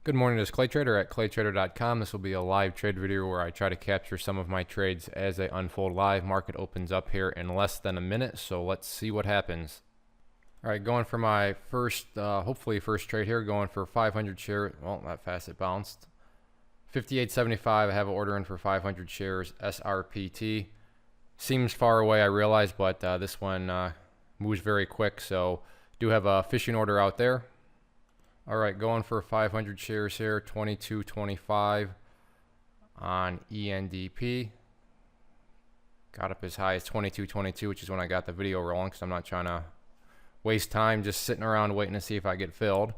Good morning, this is Clay Trader at claytrader.com. This will be a live trade video where I try to capture some of my trades as they unfold live. Market opens up here in less than a minute, so let's see what happens. All right, going for my first, hopefully first trade here, going for 500 shares. Well, not fast, it bounced. 58.75, I have an order in for 500 shares, SRPT. Seems far away, I realize, but this one moves very quick, so do have a fishing order out there. All right, going for 500 shares here, 22.25 on ENDP. Got up as high as 22.22, which is when I got the video rolling, because I'm not trying to waste time just sitting around waiting to see if I get filled.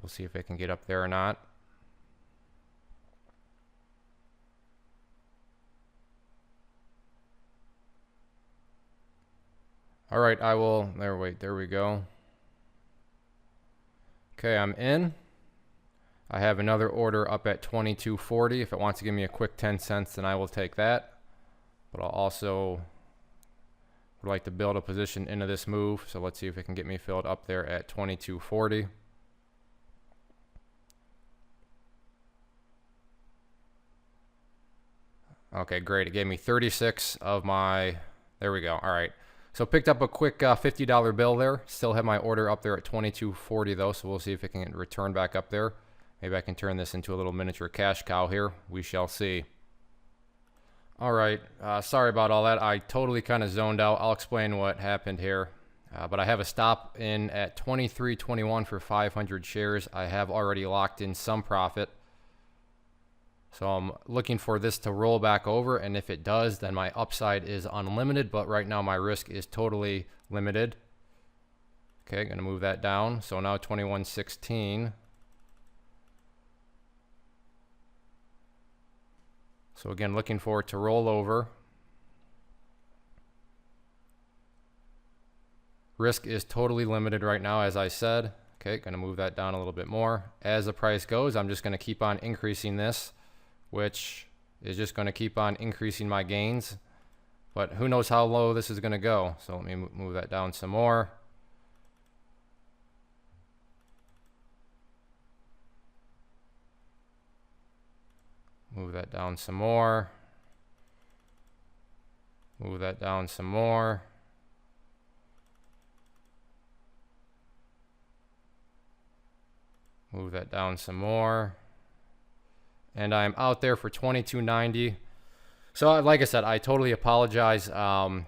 We'll see if it can get up there or not. All right, I will, there we go. Okay, I'm in. I have another order up at 22.40. If it wants to give me a quick 10 cents, then I will take that. But I'll also would like to build a position into this move. So let's see if it can get me filled up there at 22.40. Okay, great. It gave me 36 of my, there we go. All right. So picked up a quick $50 bill there. Still have my order up there at 22.40 though, so we'll see if it can return back up there. Maybe I can turn this into a little miniature cash cow here. We shall see. All right, sorry about all that. I totally kind of zoned out. I'll explain what happened here. But I have a stop in at 23.21 for 500 shares. I have already locked in some profit. So I'm looking for this to roll back over, and if it does, then my upside is unlimited, but right now my risk is totally limited. Okay, gonna move that down. So now 21.16. So again, looking for it to roll over. Risk is totally limited right now, as I said. Okay, gonna move that down a little bit more. As the price goes, I'm just gonna keep on increasing this, which is just going to keep on increasing my gains. But who knows how low this is going to go. So let me move that down some more. Move that down some more. Move that down some more. Move that down some more. And I'm out there for 22.90. So like I said, I totally apologize. The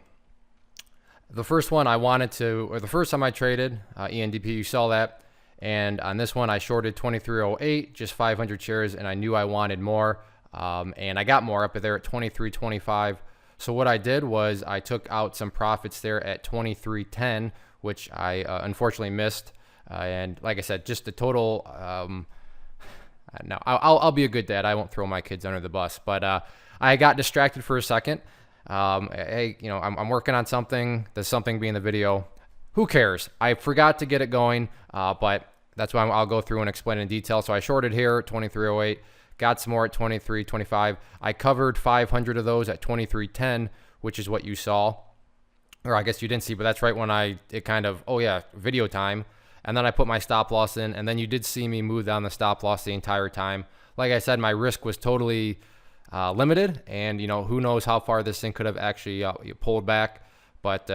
first one I wanted to, or the first time I traded ENDP, you saw that. And on this one, I shorted 23.08, just 500 shares, and I knew I wanted more. And I got more up there at 23.25. So what I did was I took out some profits there at 23.10, which I unfortunately missed. And like I said, just the total... No, I'll be a good dad. I won't throw my kids under the bus. But I got distracted for a second. Hey, you know, I'm working on something. There's something being the video. Who cares? I forgot to get it going, but that's why I'll go through and explain in detail. So I shorted here at 23.08, got some more at 23.25. I covered 500 of those at 23.10, which is what you saw. Or I guess you didn't see, but that's right when it kind of, oh yeah, video time. And then I put my stop loss in, and then you did see me move down the stop loss the entire time. Like I said, my risk was totally limited, and you know, who knows how far this thing could have actually pulled back. But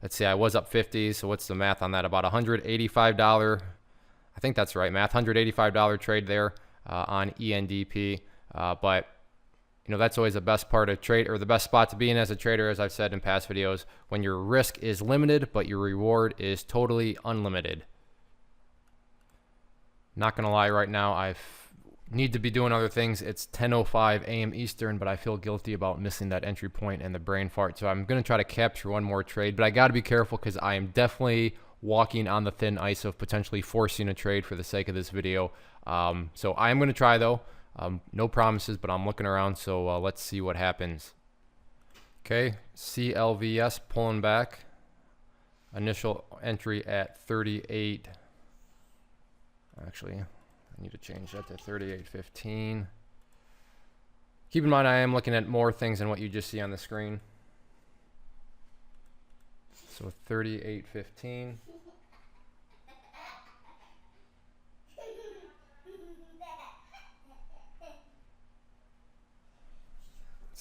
let's see, I was up 50, so what's the math on that? About $185, I think that's right, math, $185 trade there on ENDP. But you know, that's always the best part of trade, or the best spot to be in as a trader, as I've said in past videos, when your risk is limited, but your reward is totally unlimited. Not gonna lie, right now, I need to be doing other things. It's 10:05 a.m. Eastern, but I feel guilty about missing that entry point and the brain fart. So I'm gonna try to capture one more trade, but I gotta be careful because I am definitely walking on the thin ice of potentially forcing a trade for the sake of this video. So I am gonna try though. No promises, but I'm looking around, so let's see what happens. Okay, CLVS pulling back. Initial entry at 38. Actually, I need to change that to 38.15. Keep in mind, I am looking at more things than what you just see on the screen. So 38.15.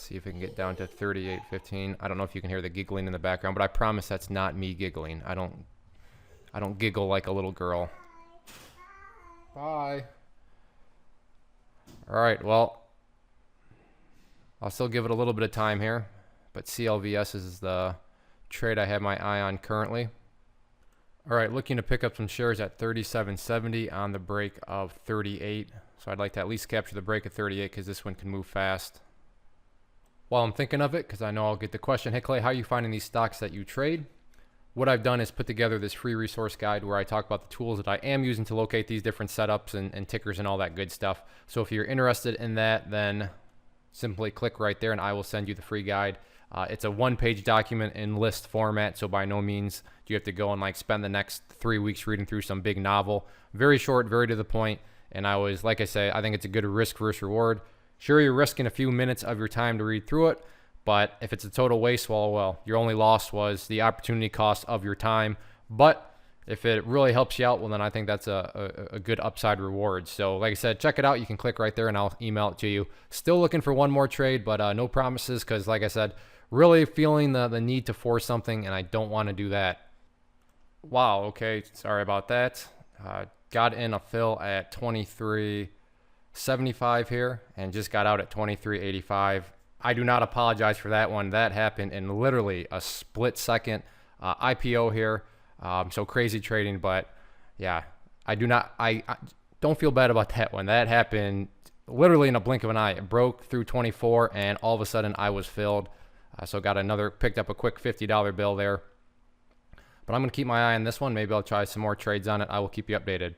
see if we can get down to 38.15. I don't know if you can hear the giggling in the background, but I promise that's not me giggling. I don't giggle like a little girl. Bye. All right, well, I'll still give it a little bit of time here, but CLVS is the trade I have my eye on currently. All right, looking to pick up some shares at 37.70 on the break of 38. So I'd like to at least capture the break of 38 because this one can move fast. While I'm thinking of it, because I know I'll get the question, hey Clay, how are you finding these stocks that you trade? What I've done is put together this free resource guide where I talk about the tools that I am using to locate these different setups and tickers and all that good stuff. So if you're interested in that, then simply click right there and I will send you the free guide. It's a one-page document in list format, so by no means do you have to go and like spend the next 3 weeks reading through some big novel. Very short, very to the point, and I always, like I say, I think it's a good risk versus reward. Sure, you're risking a few minutes of your time to read through it, but if it's a total waste, well, your only loss was the opportunity cost of your time. But if it really helps you out, well, then I think that's a good upside reward. So like I said, check it out. You can click right there and I'll email it to you. Still looking for one more trade, but no promises because like I said, really feeling the need to force something, and I don't want to do that. Wow, okay, sorry about that. Got in a fill at 23.75 here and just got out at 23.85. I do not apologize for that one. That happened in literally a split second. IPO here, so crazy trading, but yeah, I don't feel bad about that one. That happened literally in a blink of an eye. It broke through 24 and all of a sudden I was filled. So picked up a quick $50 bill there. But I'm going to keep my eye on this one. Maybe I'll try some more trades on it. I will keep you updated.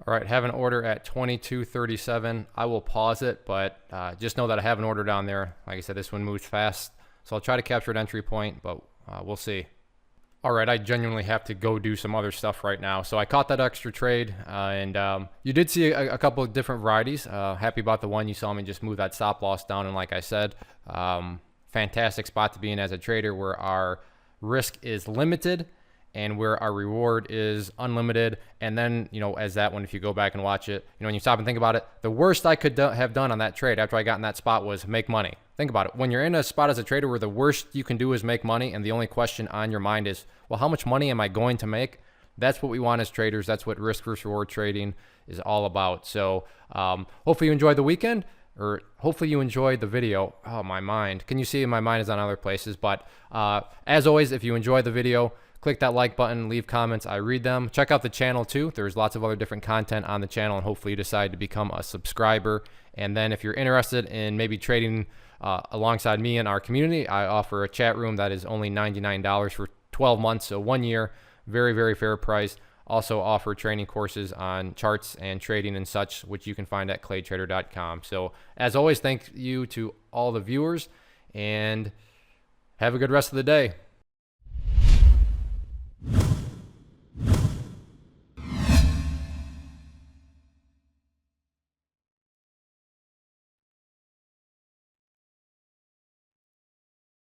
All right, have an order at 22.37. I will pause it, but just know that I have an order down there. Like I said, this one moves fast. So I'll try to capture an entry point, but we'll see. All right, I genuinely have to go do some other stuff right now. So I caught that extra trade, and you did see a couple of different varieties. Happy about the one you saw me just move that stop loss down, and like I said, fantastic spot to be in as a trader where our risk is limited and where our reward is unlimited. And then, as that one, if you go back and watch it, when you stop and think about it, the worst I could have done on that trade after I got in that spot was make money. Think about it. When you're in a spot as a trader where the worst you can do is make money, and the only question on your mind is, well, how much money am I going to make? That's what we want as traders. That's what risk versus reward trading is all about. So hopefully you enjoyed the weekend, or hopefully you enjoyed the video. Oh, my mind. Can you see my mind is on other places? But as always, if you enjoyed the video, click that like button, leave comments. I read them. Check out the channel too. There's lots of other different content on the channel, and hopefully you decide to become a subscriber. And then if you're interested in maybe trading alongside me in our community, I offer a chat room that is only $99 for 12 months, so 1 year. Very, very fair price. Also offer training courses on charts and trading and such, which you can find at claytrader.com. So as always, thank you to all the viewers, and have a good rest of the day.